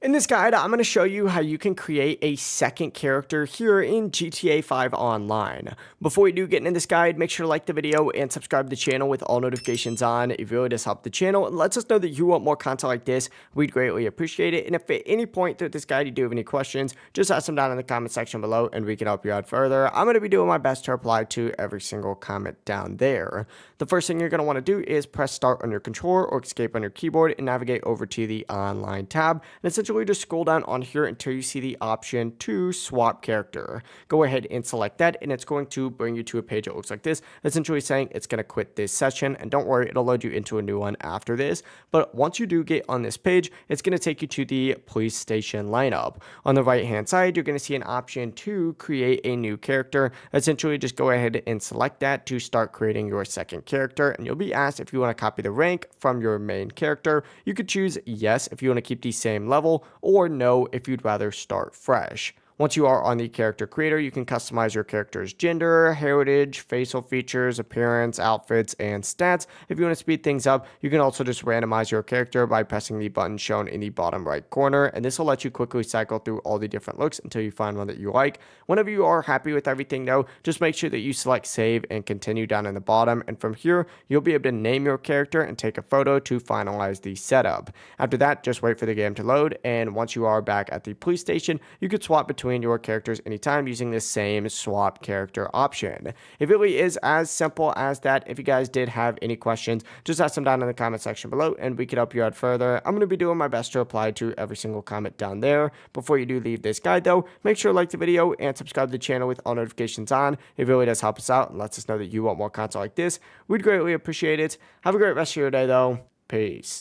In this guide, I'm going to show you how you can create a second character here in GTA 5 Online. Before we do get into this guide, make sure to like the video and subscribe to the channel with all notifications on. It really does help the channel and lets us know that you want more content like this. We'd greatly appreciate it. And if at any point through this guide you do have any questions, just ask them down in the comment section below and we can help you out further. I'm going to be doing my best to reply to every single comment down there. The first thing you're going to want to do is press start on your controller or escape on your keyboard and navigate over to the online tab. And essentially just scroll down on here until you see the option to swap character. Go ahead and select that and it's going to bring you to a page that looks like this, essentially saying it's going to quit this session. And don't worry, it'll load you into a new one after this. But once you do get on this page, it's going to take you to the police station lineup. On the right hand side, you're going to see an option to create a new character. Essentially just go ahead and select that to start creating your second character, and you'll be asked if you want to copy the rank from your main character. You could choose yes if you want to keep the same level, or no if you'd rather start fresh. Once you are on the character creator, you can customize your character's gender, heritage, facial features, appearance, outfits, and stats. If you want to speed things up, you can also just randomize your character by pressing the button shown in the bottom right corner, and this will let you quickly cycle through all the different looks until you find one that you like. Whenever you are happy with everything though, just make sure that you select save and continue down in the bottom, and from here, you'll be able to name your character and take a photo to finalize the setup. After that, just wait for the game to load, and once you are back at the police station, you could swap between your characters anytime using the same swap character option. It really is as simple as that. If you guys did have any questions, just ask them down in the comment section below and we could help you out further. I'm going to be doing my best to reply to every single comment down there. Before you do leave this guide though, make sure to like the video and subscribe to the channel with all notifications on. It really does help us out and lets us know that you want more content like this. We'd greatly appreciate it. Have a great rest of your day though. Peace.